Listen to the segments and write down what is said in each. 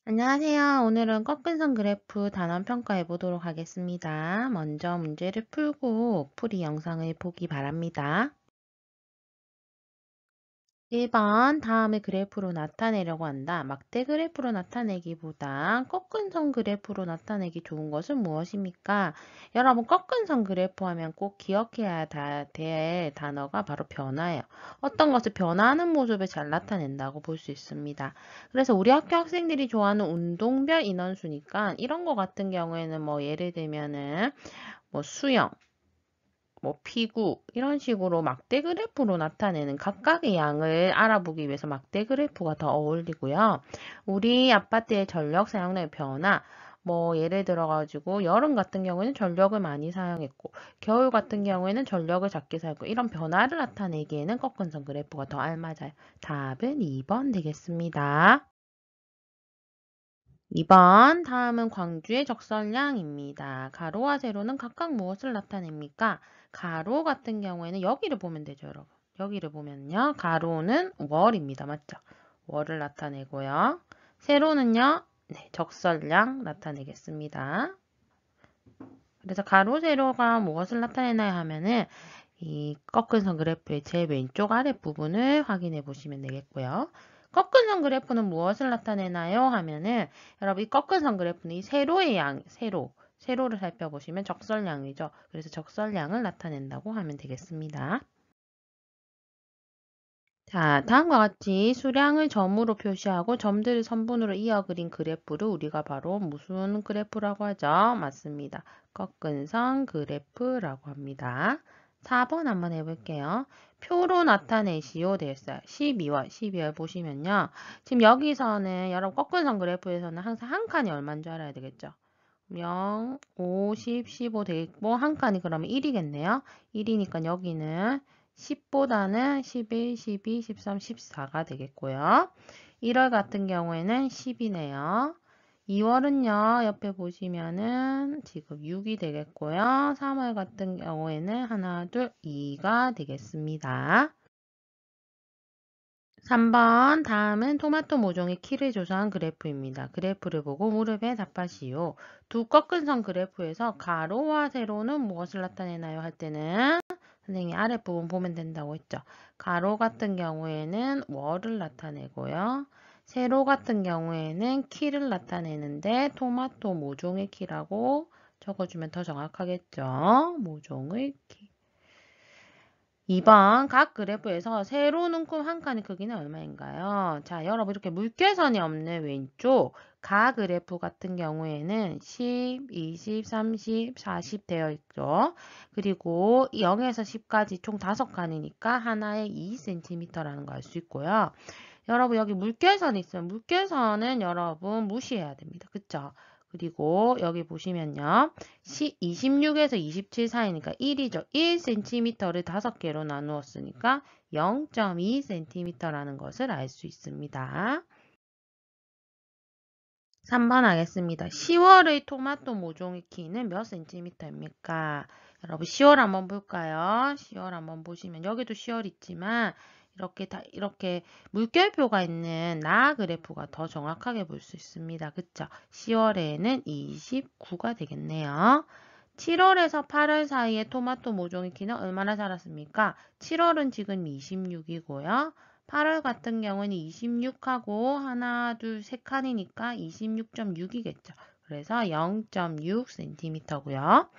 안녕하세요. 오늘은 꺾은선 그래프 단원 평가해 보도록 하겠습니다. 먼저 문제를 풀고 풀이 영상을 보기 바랍니다. 1번 다음의 그래프로 나타내려고 한다. 막대 그래프로 나타내기보다 꺾은 선 그래프로 나타내기 좋은 것은 무엇입니까? 여러분 꺾은 선 그래프 하면 꼭 기억해야 될 단어가 바로 변화예요. 어떤 것을 변화하는 모습을 잘 나타낸다고 볼 수 있습니다. 그래서 우리 학교 학생들이 좋아하는 운동별 인원수니까 이런 거 같은 경우에는 뭐 예를 들면은 뭐 수영, 뭐 피구 이런 식으로 막대 그래프로 나타내는 각각의 양을 알아보기 위해서 막대 그래프가 더 어울리고요. 우리 아파트의 전력 사용량의 변화, 뭐 예를 들어 가지고 여름 같은 경우에는 전력을 많이 사용했고 겨울 같은 경우에는 전력을 작게 사용했고 이런 변화를 나타내기에는 꺾은선 그래프가 더 알맞아요. 답은 2번 되겠습니다. 2번 다음은 광주의 적설량입니다. 가로와 세로는 각각 무엇을 나타냅니까? 가로 같은 경우에는 여기를 보면 되죠, 여러분. 여기를 보면요. 가로는 월입니다. 맞죠? 월을 나타내고요. 세로는요. 네, 적설량 나타내겠습니다. 그래서 가로, 세로가 무엇을 나타내나요 하면은 이 꺾은 선 그래프의 제일 왼쪽 아랫부분을 확인해 보시면 되겠고요. 꺾은 선 그래프는 무엇을 나타내나요? 하면은 여러분 이 꺾은 선 그래프는 이 세로의 양, 세로를 살펴보시면 적설량이죠. 그래서 적설량을 나타낸다고 하면 되겠습니다. 자, 다음과 같이 수량을 점으로 표시하고 점들을 선분으로 이어 그린 그래프를 우리가 바로 무슨 그래프라고 하죠? 맞습니다. 꺾은 선 그래프라고 합니다. 4번 한번 해볼게요. 표로 나타내시오 되어 있어요. 12월 보시면요. 지금 여기서는 여러분 꺾은 선 그래프에서는 항상 한 칸이 얼마인 줄 알아야 되겠죠? 0, 5, 10, 15 되겠고 한 칸이 그러면 1이겠네요. 1이니까 여기는 10보다는 11, 12, 13, 14가 되겠고요. 1월 같은 경우에는 10이네요. 2월은요, 옆에 보시면은 지금 6이 되겠고요. 3월 같은 경우에는 하나, 둘, 2가 되겠습니다. 3번 다음은 토마토 모종의 키를 조사한 그래프입니다. 그래프를 보고 무릎에 답하시오. 두 꺾은 선 그래프에서 가로와 세로는 무엇을 나타내나요? 할 때는 선생님이 아랫부분 보면 된다고 했죠. 가로 같은 경우에는 월을 나타내고요. 세로 같은 경우에는 키를 나타내는데 토마토 모종의 키라고 적어주면 더 정확하겠죠. 모종의 키. 2번 각 그래프에서 세로 눈금 한 칸의 크기는 얼마인가요? 자, 여러분 이렇게 물결선이 없는 왼쪽 가 그래프 같은 경우에는 10, 20, 30, 40 되어 있죠. 그리고 0에서 10까지 총 5칸이니까 하나에 2cm라는 거 알 수 있고요. 여러분 여기 물결선이 있어요. 물결선은 여러분 무시해야 됩니다. 그쵸? 그리고 여기 보시면요. 26에서 27 사이니까 1이죠. 1cm를 5개로 나누었으니까 0.2cm라는 것을 알 수 있습니다. 3번 하겠습니다. 10월의 토마토 모종의 키는 몇 cm입니까? 여러분 10월 한번 볼까요? 10월 한번 보시면 여기도 10월 있지만 이렇게 물결표가 있는 나 그래프가 더 정확하게 볼 수 있습니다. 그쵸? 10월에는 29가 되겠네요. 7월에서 8월 사이에 토마토 모종의 키는 얼마나 자랐습니까? 7월은 지금 26이고요. 8월 같은 경우는 26하고 하나, 둘, 세 칸이니까 26.6이겠죠. 그래서 0.6cm고요.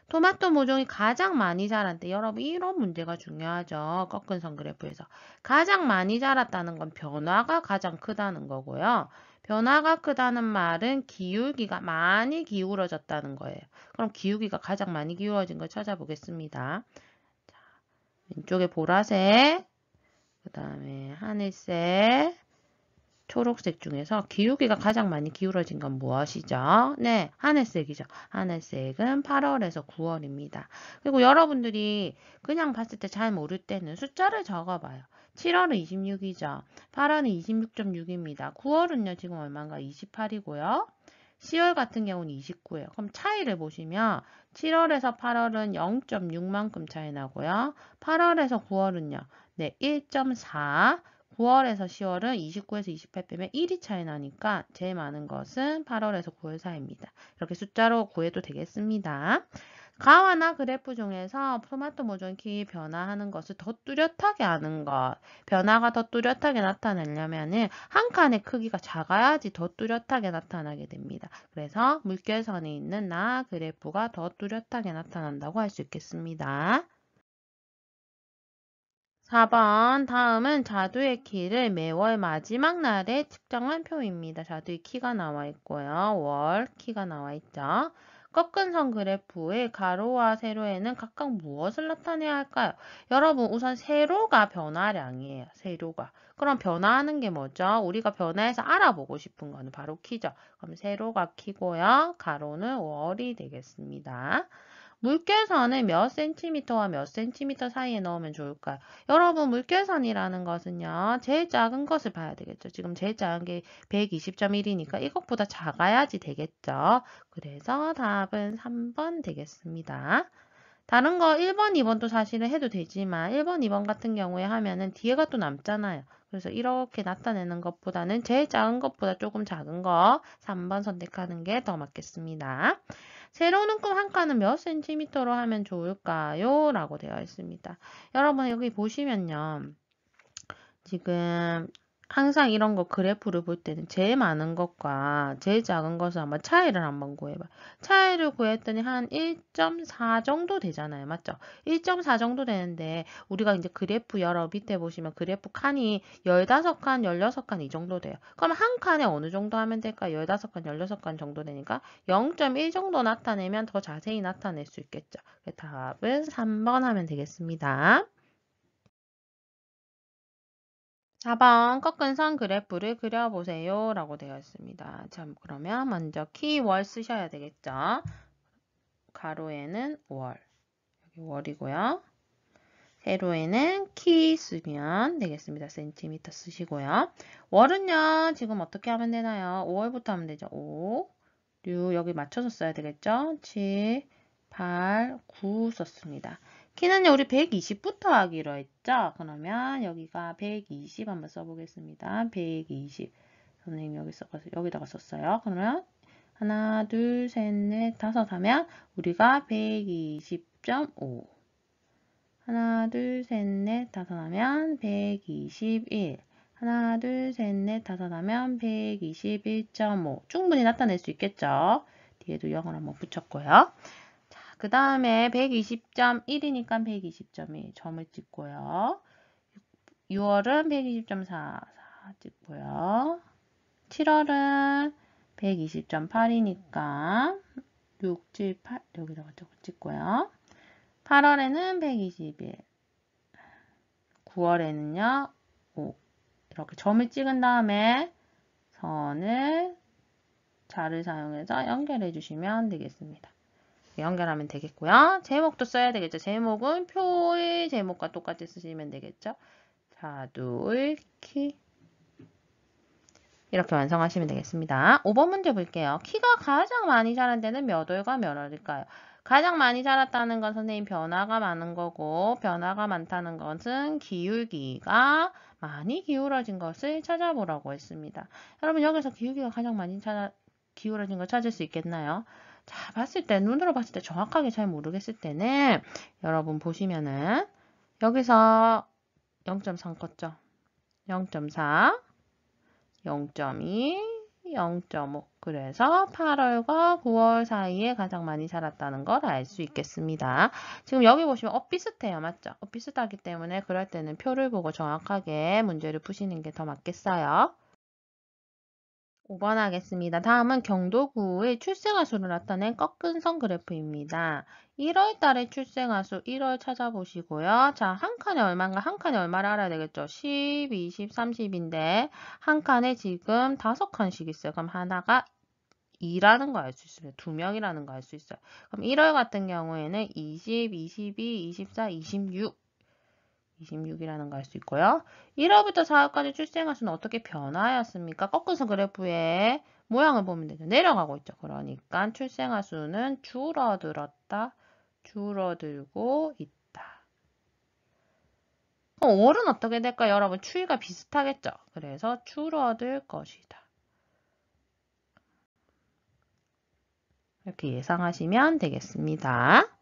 토마토 모종이 가장 많이 자란 때 여러분 이런 문제가 중요하죠. 꺾은 선 그래프에서. 가장 많이 자랐다는 건 변화가 가장 크다는 거고요. 변화가 크다는 말은 기울기가 많이 기울어졌다는 거예요. 그럼 기울기가 가장 많이 기울어진 걸 찾아보겠습니다. 자, 왼쪽에 보라색, 그 다음에 하늘색, 초록색 중에서 기울기가 가장 많이 기울어진 건 무엇이죠? 네, 하늘색이죠. 하늘색은 8월에서 9월입니다. 그리고 여러분들이 그냥 봤을 때 잘 모를 때는 숫자를 적어봐요. 7월은 26이죠. 8월은 26.6입니다. 9월은요, 지금 얼마인가? 28이고요. 10월 같은 경우는 29예요. 그럼 차이를 보시면 7월에서 8월은 0.6만큼 차이 나고요. 8월에서 9월은요. 네, 1.4, 9월에서 10월은 29에서 28 빼면 1이 차이 나니까 제일 많은 것은 8월에서 9월 사이입니다. 이렇게 숫자로 구해도 되겠습니다. 가와나 그래프 중에서 토마토 모종키 변화하는 것을 더 뚜렷하게 하는 것. 변화가 더 뚜렷하게 나타나려면은 한 칸의 크기가 작아야지 더 뚜렷하게 나타나게 됩니다. 그래서 물결선에 있는 나 그래프가 더 뚜렷하게 나타난다고 할 수 있겠습니다. 4번 다음은 자두의 키를 매월 마지막 날에 측정한 표입니다. 자두의 키가 나와 있고요. 월 키가 나와 있죠. 꺾은 선 그래프의 가로와 세로에는 각각 무엇을 나타내야 할까요? 여러분 우선 세로가 변화량이에요. 세로가. 그럼 변화하는 게 뭐죠? 우리가 변화해서 알아보고 싶은 거는 바로 키죠. 그럼 세로가 키고요. 가로는 월이 되겠습니다. 물결선을 몇 센티미터와 몇 센티미터 사이에 넣으면 좋을까요? 여러분 물결선이라는 것은요. 제일 작은 것을 봐야 되겠죠. 지금 제일 작은 게 120.1이니까 이것보다 작아야지 되겠죠. 그래서 답은 3번 되겠습니다. 다른 거 1번, 2번도 사실은 해도 되지만 1번, 2번 같은 경우에 하면은 뒤에가 또 남잖아요. 그래서 이렇게 나타내는 것보다는 제일 작은 것보다 조금 작은 거 3번 선택하는 게 더 맞겠습니다. 세로는 꼭 한 칸은 몇 센티미터로 하면 좋을까요? 라고 되어 있습니다. 여러분 여기 보시면요. 지금 항상 이런 거 그래프를 볼 때는 제일 많은 것과 제일 작은 것을 한번 차이를 한번 구해봐. 차이를 구했더니 한 1.4 정도 되잖아요. 맞죠? 1.4 정도 되는데 우리가 이제 그래프 열어 밑에 보시면 그래프 칸이 15칸, 16칸 이 정도 돼요. 그럼 한 칸에 어느 정도 하면 될까? 15칸, 16칸 정도 되니까 0.1 정도 나타내면 더 자세히 나타낼 수 있겠죠. 답은 3번 하면 되겠습니다. 4번 꺾은 선 그래프를 그려보세요 라고 되어 있습니다. 자, 그러면 먼저 키월 쓰셔야 되겠죠. 가로에는 월, 여기 월이고요. 세로에는 키 쓰면 되겠습니다. 센티미터 쓰시고요. 월은요, 지금 어떻게 하면 되나요? 5월부터 하면 되죠. 5, 6, 여기 맞춰서 써야 되겠죠? 7, 8, 9 썼습니다. 키는요, 우리 120부터 하기로 했죠? 그러면 여기가 120 한번 써보겠습니다. 120. 선생님 여기다가 썼어요. 그러면 하나, 둘, 셋, 넷, 다섯 하면 우리가 120.5. 하나, 둘, 셋, 넷, 다섯 하면 121. 하나, 둘, 셋, 넷, 다섯 하면 121.5. 충분히 나타낼 수 있겠죠? 뒤에도 0을 한번 붙였고요. 자, 그 다음에 120.1이니까 120.1 점을 찍고요. 6월은 120.4 찍고요. 7월은 120.8이니까 6, 7, 8 여기다가 찍고요. 8월에는 121, 9월에는요, 5. 이렇게 점을 찍은 다음에 선을 자를 사용해서 연결해 주시면 되겠습니다. 연결하면 되겠고요. 제목도 써야 되겠죠. 제목은 표의 제목과 똑같이 쓰시면 되겠죠. 자두의 키. 이렇게 완성하시면 되겠습니다. 5번 문제 볼게요. 키가 가장 많이 자란 데는 몇 월과 몇 월일까요? 가장 많이 자랐다는 건 선생님 변화가 많은 거고 변화가 많다는 것은 기울기가 많이 기울어진 것을 찾아보라고 했습니다. 여러분 여기서 기울기가 가장 많이 기울어진 걸 찾을 수 있겠나요? 자, 봤을 때 눈으로 봤을 때 정확하게 잘 모르겠을 때는 여러분 보시면은 여기서 0.3 컸죠? 0.4 0.2, 0.5. 그래서 8월과 9월 사이에 가장 많이 자랐다는 걸 알 수 있겠습니다. 지금 여기 보시면 비슷해요. 맞죠? 비슷하기 때문에 그럴 때는 표를 보고 정확하게 문제를 푸시는 게 더 맞겠어요. 5번 하겠습니다. 다음은 경도구의 출생아 수를 나타낸 꺾은 선 그래프입니다. 1월 달에 출생아 수 1월 찾아보시고요. 자, 한 칸에 얼마인가? 한 칸에 얼마를 알아야 되겠죠? 10, 20, 30인데 한 칸에 지금 5칸씩 있어요. 그럼 하나가 2라는 거 알 수 있어요. 2명이라는 거 알 수 있어요. 그럼 1월 같은 경우에는 20, 22, 24, 26. 26이라는 거 알 수 있고요. 1월부터 4월까지 출생아 수는 어떻게 변화하였습니까? 꺾어서 그래프의 모양을 보면 되죠. 내려가고 있죠. 그러니까 출생아 수는 줄어들었다, 줄어들고 있다. 월은 어떻게 될까요? 여러분 추위가 비슷하겠죠? 그래서 줄어들 것이다. 이렇게 예상하시면 되겠습니다.